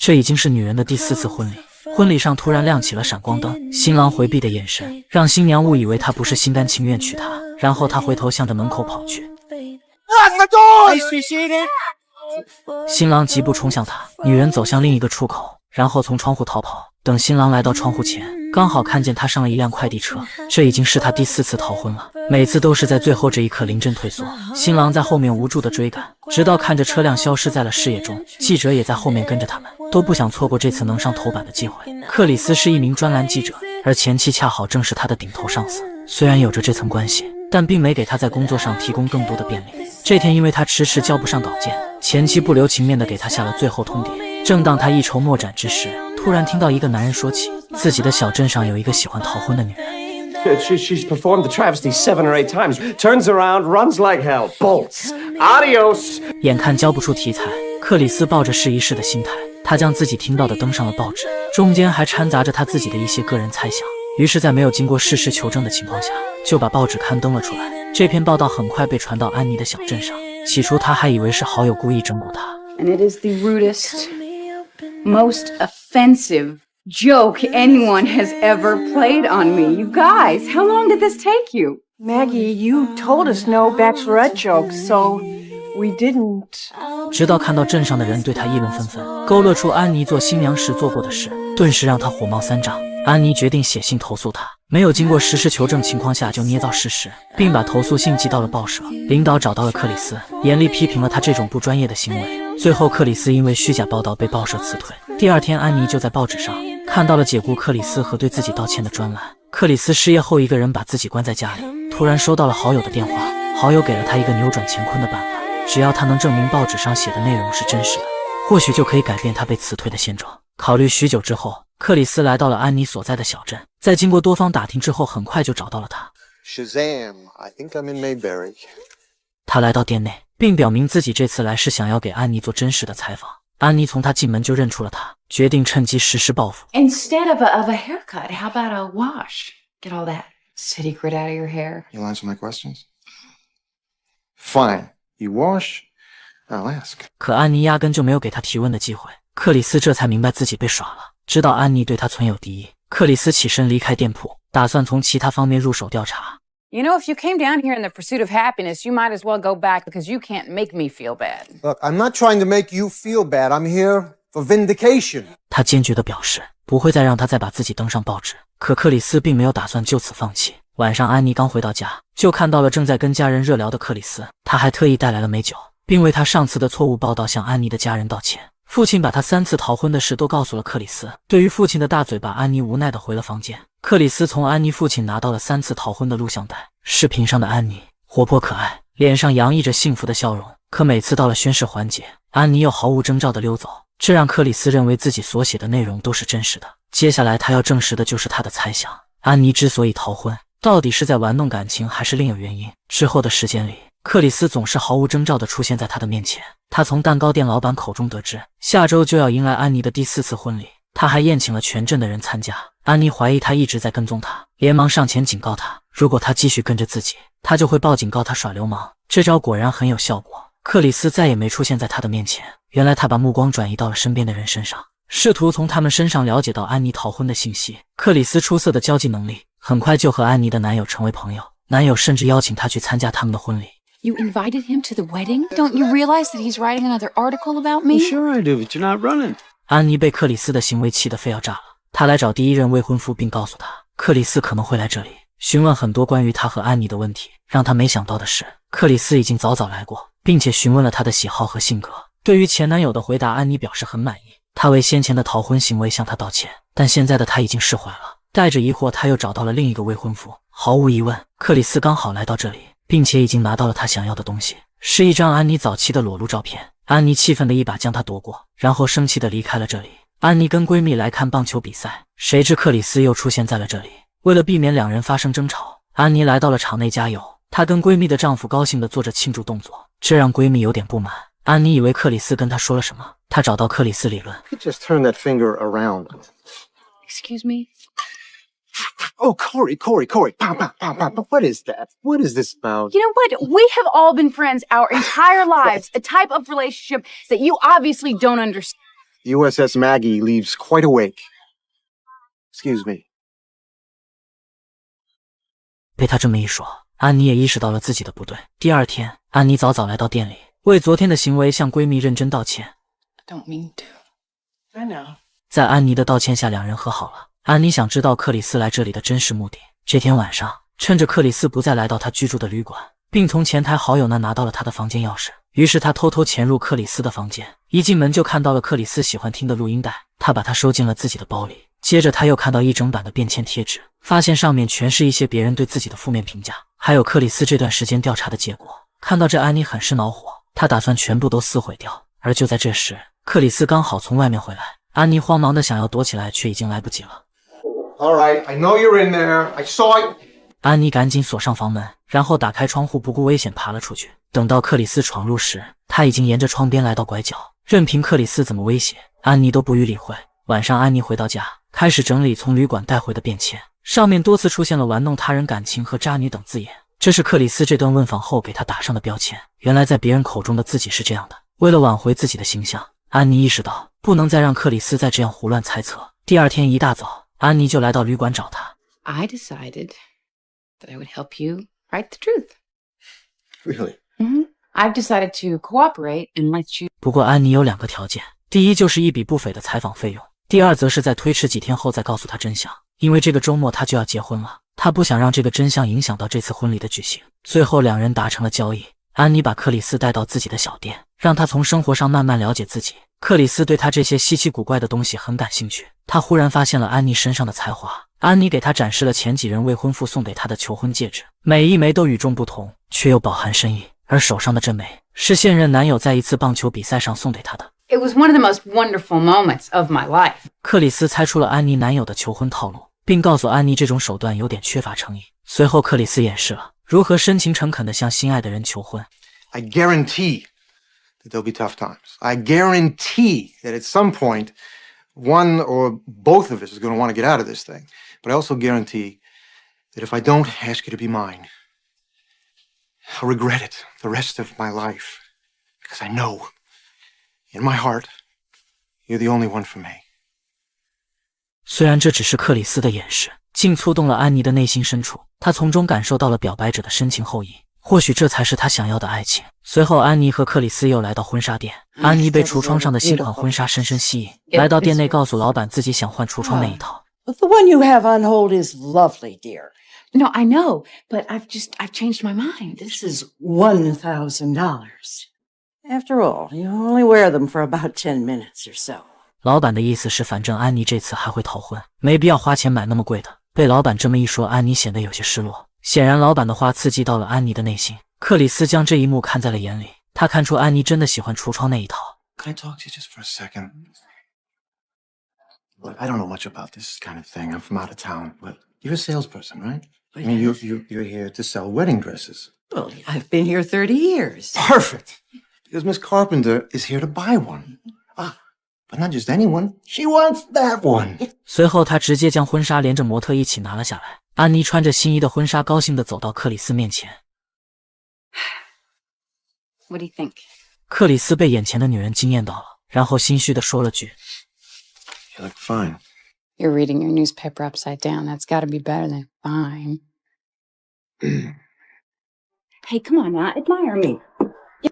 这已经是女人的第4次婚礼。婚礼上突然亮起了闪光灯，新郎回避的眼神让新娘误以为他不是心甘情愿娶她，然后他回头向着门口跑去。新郎疾步冲向她，女人走向另一个出口，然后从窗户逃跑。等新郎来到窗户前，刚好看见他上了一辆快递车。这已经是他第4次逃婚了，每次都是在最后这一刻临阵退缩。新郎在后面无助的追赶，直到看着车辆消失在了视野中。记者也在后面跟着他们，都不想错过这次能上头版的机会。克里斯是一名专栏记者，而前妻恰好正是他的顶头上司。虽然有着这层关系，但并没给他在工作上提供更多的便利。这天因为他迟迟交不上稿件，前妻不留情面的给他下了最后通牒。正当他一筹莫展之时，突然听到一个男人说起自己的小镇上有一个喜欢逃婚的女人。She's performed the travesty 7 or 8 times. Turns around, runs like hell, bolts. Adios. 眼看交不出题材，克里斯抱着试一试的心态，他将自己听到的登上了报纸，中间还掺杂着他自己的一些个人猜想。于是在没有经过事实求证的情况下，就把报纸刊登了出来。这篇报道很快被传到安妮的小镇上，起初他还以为是好友故意整蛊他。And it is the rudest, most offensive joke anyone has ever played on me. You guys, how long did this take you? Maggie, you told us no bachelorette jokes, so we didn't. 直到看到镇上的人对他议论纷纷，勾勒出安妮做新娘时做过的事，顿时让他火冒三丈。安妮决定写信投诉他，没有经过实时求证情况下就捏造事实，并把投诉信寄到了报社。领导找到了克里斯，严厉批评了他这种不专业的行为。最后克里斯因为虚假报道被报社辞退。第二天安妮就在报纸上看到了解雇克里斯和对自己道歉的专栏。克里斯失业后一个人把自己关在家里，突然收到了好友的电话，好友给了他一个扭转乾坤的办法，只要他能证明报纸上写的内容是真实的，或许就可以改变他被辞退的现状。考虑许久之后，克里斯来到了安妮所在的小镇，在经过多方打听之后，很快就找到了他。Shazam! I think I'm in Mayberry. 他来到店内，并表明自己这次来是想要给安妮做真实的采访。安妮从他进门就认出了他，决定趁机实施报复。Instead of a haircut, how about a wash? Get all that city grit out of your hair. You'll answer my questions? Fine. You wash, I'll ask. 可安妮压根就没有给他提问的机会。克里斯这才明白自己被耍了，知道安妮对他存有敌意。克里斯起身离开店铺，打算从其他方面入手调查。You know, if you came down here in the pursuit of happiness, you might as well go back because you can't make me feel bad. Look, I'm not trying to make you feel bad. I'm here for vindication. 他坚决地表示不会再让他再把自己登上报纸。可克里斯并没有打算就此放弃。晚上安妮刚回到家，就看到了正在跟家人热聊的克里斯，他还特意带来了美酒，并为他上次的错误报道向安妮的家人道歉。父亲把他3次逃婚的事都告诉了克里斯。对于父亲的大嘴巴，安妮无奈地回了房间。克里斯从安妮父亲拿到了3次逃婚的录像带，视频上的安妮活泼可爱，脸上洋溢着幸福的笑容。可每次到了宣誓环节，安妮又毫无征兆地溜走，这让克里斯认为自己所写的内容都是真实的。接下来他要证实的就是他的猜想，安妮之所以逃婚，到底是在玩弄感情还是另有原因。之后的时间里，克里斯总是毫无征兆地出现在他的面前。他从蛋糕店老板口中得知，下周就要迎来安妮的第4次婚礼，他还宴请了全镇的人参加。安妮怀疑他一直在跟踪他，连忙上前警告他，如果他继续跟着自己，他就会报警告他耍流氓。这招果然很有效果，克里斯再也没出现在他的面前。原来他把目光转移到了身边的人身上，试图从他们身上了解到安妮逃婚的信息。克里斯出色的交际能力，很快就和安妮的男友成为朋友，男友甚至邀请他去参加他们的婚礼。You invited him to the wedding? Don't you realize that he's writing another article about me? Sure I do, but you're not running. 安妮被克里斯的行为气得非要炸了，她来找第一任未婚夫，并告诉他克里斯可能会来这里，询问很多关于他和安妮的问题。让他没想到的是，克里斯已经早来过，并且询问了他的喜好和性格。对于前男友的回答，安妮表示很满意，她为先前的逃婚行为向他道歉，但现在的他已经释怀了。带着疑惑，他又找到了另一个未婚夫。毫无疑问，克里斯刚好来到这里，并且已经拿到了他想要的东西，是一张安妮早期的裸露照片。安妮气愤的一把将他夺过，然后生气的离开了这里。安妮跟闺蜜来看棒球比赛，谁知克里斯又出现在了这里。为了避免两人发生争吵，安妮来到了场内加油。她跟闺蜜的丈夫高兴地做着庆祝动作，这让闺蜜有点不满。安妮以为克里斯跟她说了什么，她找到克里斯理论。 Just turn that finger around. Excuse me? Oh, Corey. But what is that? What is this about? You know what? We have all been friends our entire lives, a type of relationship that you obviously don't understand. USS Maggie leaves quite awake. Excuse me. 被他这么一说，安妮也意识到了自己的不对。第二天，安妮早早来到店里，为昨天的行为向闺蜜认真道歉。I don't mean to. I know. 在安妮的道歉下，两人和好了。安妮想知道克里斯来这里的真实目的。这天晚上，趁着克里斯不再来到他居住的旅馆，并从前台好友那拿到了他的房间钥匙，于是他偷偷潜入克里斯的房间，一进门就看到了克里斯喜欢听的录音带，他把它收进了自己的包里。接着他又看到一整版的便签贴纸，发现上面全是一些别人对自己的负面评价，还有克里斯这段时间调查的结果。看到这，安妮很是恼火，她打算全部都撕毁掉。而就在这时，克里斯刚好从外面回来，安妮慌忙的想要躲起来，却已经来不及了。All right, I know you're in there. I saw you. 安妮赶紧锁上房门，然后打开窗户，不顾危险爬了出去。等到克里斯闯入时，他已经沿着窗边来到拐角，任凭克里斯怎么威胁，安妮都不予理会。晚上，安妮回到家，开始整理从旅馆带回的便签，上面多次出现了玩弄他人感情和渣女等字眼，这是克里斯这段问访后给他打上的标签。原来在别人口中的自己是这样的。为了挽回自己的形象，安妮意识到不能再让克里斯再这样胡乱猜测。第二天一大早，安妮就来到旅馆找他。I decided that I would help you write the truth. Really? I've decided to cooperate and let you. 不过安妮有两个条件，第一就是一笔不菲的采访费用，第二则是在推迟几天后再告诉他真相，因为这个周末他就要结婚了，他不想让这个真相影响到这次婚礼的举行。最后两人达成了交易，安妮把克里斯带到自己的小店，让他从生活上慢慢了解自己。克里斯对他这些稀奇古怪的东西很感兴趣，他忽然发现了安妮身上的才华。安妮给他展示了前几任未婚夫送给他的求婚戒指，每一枚都与众不同，却又饱含深意，而手上的这枚是现任男友在一次棒球比赛上送给他的。It was one of the most wonderful moments of my life. 克里斯猜出了安妮男友的求婚套路，并告诉安妮这种手段有点缺乏诚意。随后克里斯演示了如何深情诚恳地向心爱的人求婚。I guarantee that there'll be tough times. I guarantee that at some point, one or both of us is going to want to get out of this thing. But I also guarantee that if I don't ask you to be mine, I'll regret it the rest of my life. Because I know, in my heart, you're the only one for me. 虽然这只是克里斯的演示，竟触动了安妮的内心深处，她从中感受到了表白者的深情厚谊。或许这才是她想要的爱情。随后，安妮和克里斯又来到婚纱店。安妮被橱窗上的新款婚纱深深吸引，来到店内告诉老板自己想换橱窗那一套。But the one you have on hold is lovely, dear. No, I know, but I've changed my mind. This is $1,000. After all, you only wear them for about 10 minutes or so. 老板的意思是，反正安妮这次还会逃婚，没必要花钱买那么贵的。被老板这么一说，安妮显得有些失落。显然，老板的话刺激到了安妮的内心。克里斯将这一幕看在了眼里，他看出安妮真的喜欢橱窗那一套。Can I talk to you just for a second? Look, I don't know much about this kind of thing. I'm from out of town, but you're a salesperson, right? I mean, you're here to sell wedding dresses. Well, I've been here 30 years. Perfect. Because Miss Carpenter is here to buy one. But not just anyone. She wants that one. 随后，他直接将婚纱连着模特一起拿了下来。安妮穿着心仪的婚纱，高兴地走到克里斯面前。What do you think? 克里斯被眼前的女人惊艳到了，然后心虚地说了句 You look fine. You're reading your newspaper upside down. That's got to be better than fine. Hey, come on now, admire me.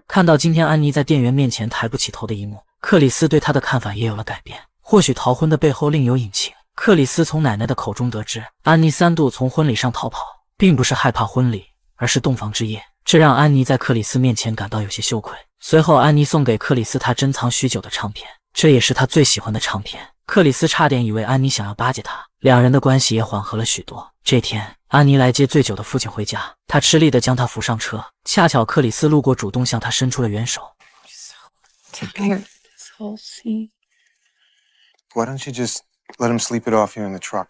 看到今天安妮在店员面前抬不起头的一幕，克里斯对她的看法也有了改变。或许逃婚的背后另有隐情。克里斯从奶奶的口中得知，安妮3度从婚礼上逃跑，并不是害怕婚礼，而是洞房之夜。这让安妮在克里斯面前感到有些羞愧。随后，安妮送给克里斯她珍藏许久的唱片，这也是他最喜欢的唱片。克里斯差点以为安妮想要巴结他，两人的关系也缓和了许多。这天，安妮来接醉酒的父亲回家，她吃力地将他扶上车。恰巧克里斯路过，主动向他伸出了援手。Tired this whole scene. Why don't you just let him sleep it off here in the truck?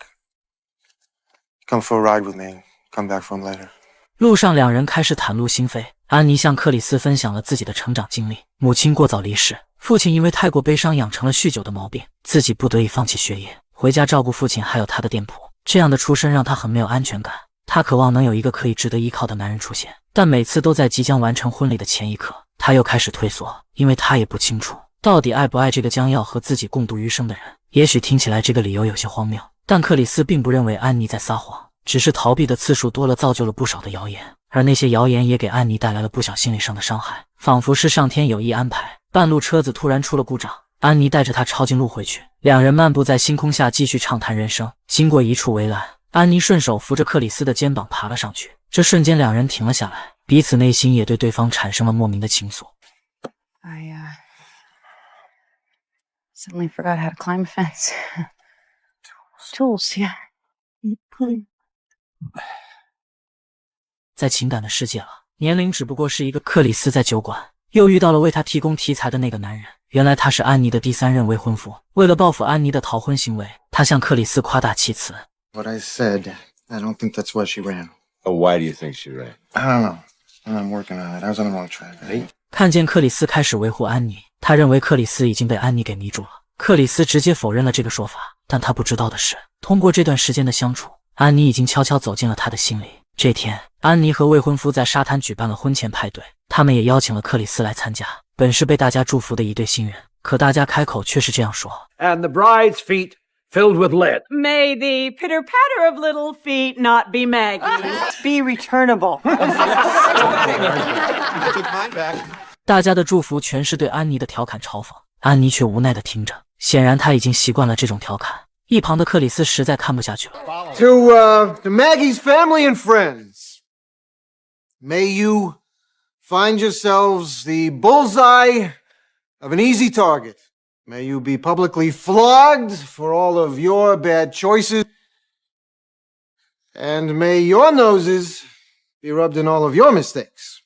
Come for a ride with me. Come back for him later. 路上，两人开始袒露心扉。安妮向克里斯分享了自己的成长经历：母亲过早离世，父亲因为太过悲伤养成了酗酒的毛病，自己不得已放弃学业，回家照顾父亲还有他的店铺。这样的出身让他很没有安全感，他渴望能有一个可以值得依靠的男人出现，但每次都在即将完成婚礼的前一刻，他又开始退缩，因为他也不清楚到底爱不爱这个将要和自己共度余生的人？也许听起来这个理由有些荒谬，但克里斯并不认为安妮在撒谎，只是逃避的次数多了，造就了不少的谣言，而那些谣言也给安妮带来了不小心理上的伤害，仿佛是上天有意安排。半路车子突然出了故障，安妮带着他抄近路回去，两人漫步在星空下，继续畅谈人生。经过一处围栏，安妮顺手扶着克里斯的肩膀爬了上去，这瞬间两人停了下来，彼此内心也对对方产生了莫名的情愫。I suddenly forgot how to climb a fence. Tools, yeah. 在情感的世界了，年龄只不过是一个。克里斯在酒馆又遇到了为他提供题材的那个男人，原来他是安妮的第3任未婚夫。为了报复安妮的逃婚行为，他向克里斯夸大其词。What I said, I don't think that's why she ran. Oh, why do you think she ran? I don't know. I'm working on it. I was on the wrong track. 看见克里斯开始维护安妮，他认为克里斯已经被安妮给迷住了。克里斯直接否认了这个说法，但他不知道的是，通过这段时间的相处，安妮已经悄悄走进了他的心里。这天，安妮和未婚夫在沙滩举办了婚前派对，他们也邀请了克里斯来参加。本是被大家祝福的一对新人，可大家开口却是这样说 And the bride's feet filled with lead. May the pitter-patter of little feet not be Maggie's. Be returnable. 大家的祝福全是对安妮的调侃嘲讽，安妮却无奈地听着，显然她已经习惯了这种调侃。一旁的克里斯实在看不下去了。To Maggie's family and friends, may you find yourselves the bullseye of an easy target. May you be publicly flogged for all of your bad choices. And may your noses be rubbed in all of your mistakes.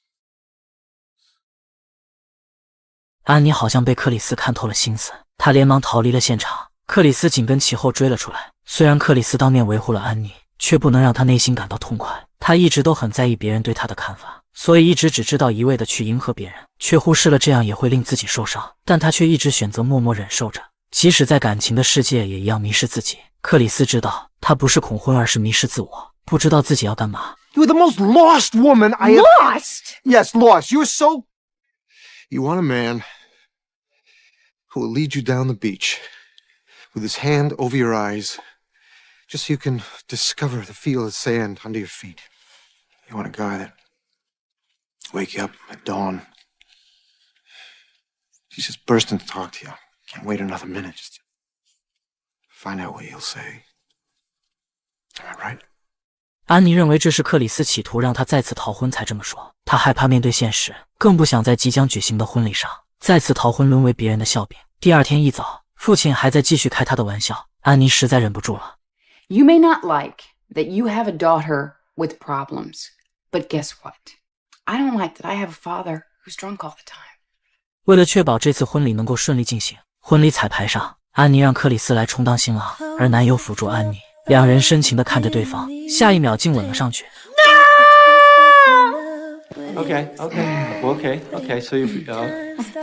安妮好像被克里斯看透了心思，她连忙逃离了现场。克里斯紧跟其后追了出来。虽然克里斯当面维护了安妮，却不能让他内心感到痛快。他一直都很在意别人对他的看法，所以一直只知道一味的去迎合别人，却忽视了这样也会令自己受伤。但他却一直选择默默忍受着，即使在感情的世界也一样迷失自己。克里斯知道，他不是恐婚，而是迷失自我，不知道自己要干嘛。You're the most lost woman I have... Lost? Yes, lost. You're so... You want a man who will lead you down the beach with his hand over your eyes, just so you can discover the feel of sand under your feet. You want a guy that wake you up at dawn. He's just bursting to talk to you. Can't wait another minute just to find out what he'll say. Am I right? 安妮认为这是克里斯企图让她再次逃婚才这么说。她害怕面对现实，更不想在即将举行的婚礼上再次逃婚，沦为别人的笑柄。第二天一早，父亲还在继续开他的玩笑，安妮实在忍不住了。You may not like that you have a daughter with problems, but guess what? I don't like that I have a father who's drunk all the time. 为了确保这次婚礼能够顺利进行，婚礼彩排上，安妮让克里斯来充当新郎，而男友辅助安妮。两人深情地看着对方，下一秒竟吻了上去。Okay. So if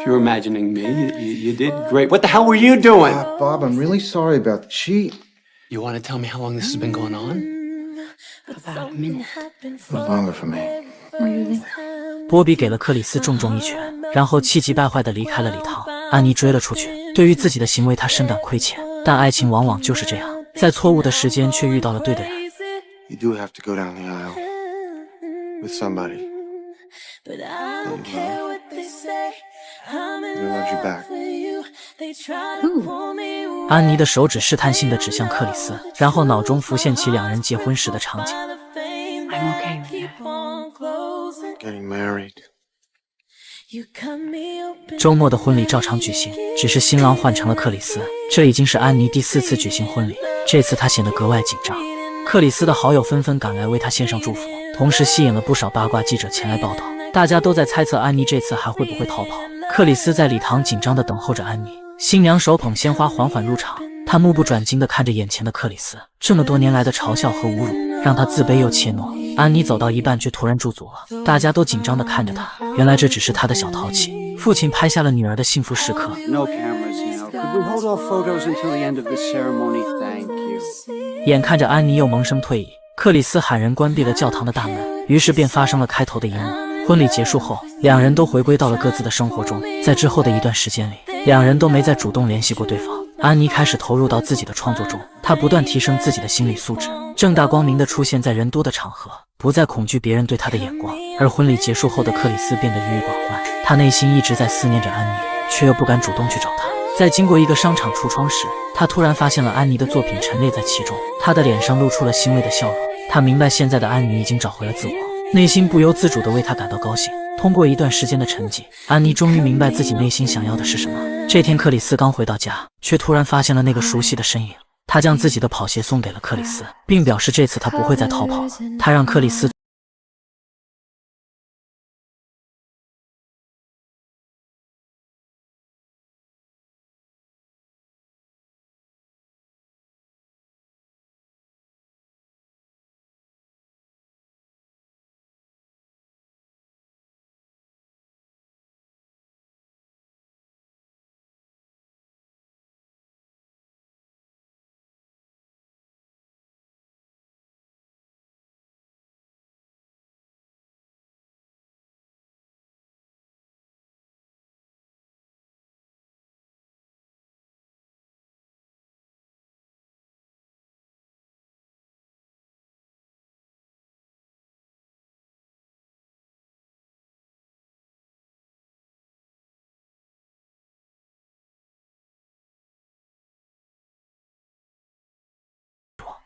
you're imagining me, you did great. What the hell were you doing? Bob, I'm really sorry about that. You want to tell me how long this has been going on? About a minute. Longer for me. Really? 波比给了克里斯重重一拳，然后气急败坏地离开了礼堂。安妮追了出去，对于自己的行为她深感亏欠，但爱情往往就是这样，在错误的时间却遇到了对的人。You do have to go down the aisle with somebody. But I don't care what they say. I'm in love you love back. with you. They try to pull me away. 安妮的手指试探性地指向克里斯，然后脑中浮现起两人结婚时的场景。I'm okay with that. Getting married. 周末的婚礼照常举行，只是新郎换成了克里斯。这已经是安妮第4次举行婚礼，这次她显得格外紧张。克里斯的好友纷纷赶来为他献上祝福，同时吸引了不少八卦记者前来报道。大家都在猜测安妮这次还会不会逃跑。克里斯在礼堂紧张地等候着安妮，新娘手捧鲜花缓缓入场，她目不转睛地看着眼前的克里斯，这么多年来的嘲笑和侮辱让她自卑又怯懦。安妮走到一半却突然驻足了，大家都紧张地看着她，原来这只是她的小淘气。父亲拍下了女儿的幸福时刻。 No cameras now. Could we hold off photos until the end of the ceremony? Thank you. 眼看着安妮又萌生退役，克里斯喊人关闭了教堂的大门，于是便发生了开头的一幕。婚礼结束后，两人都回归到了各自的生活中。在之后的一段时间里，两人都没再主动联系过对方。安妮开始投入到自己的创作中，她不断提升自己的心理素质，正大光明地出现在人多的场合，不再恐惧别人对她的眼光。而婚礼结束后的克里斯变得郁郁寡欢，他内心一直在思念着安妮，却又不敢主动去找她。在经过一个商场橱窗时，他突然发现了安妮的作品陈列在其中，他的脸上露出了欣慰的笑容。他明白现在的安妮已经找回了自我，内心不由自主地为她感到高兴。通过一段时间的沉寂，安妮终于明白自己内心想要的是什么。这天克里斯刚回到家，却突然发现了那个熟悉的身影。他将自己的跑鞋送给了克里斯，并表示这次他不会再逃跑了。他让克里斯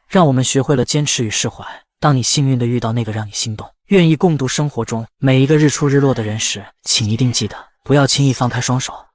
让我们学会了坚持与释怀。当你幸运地遇到那个让你心动、愿意共度生活中每一个日出日落的人时，请一定记得，不要轻易放开双手。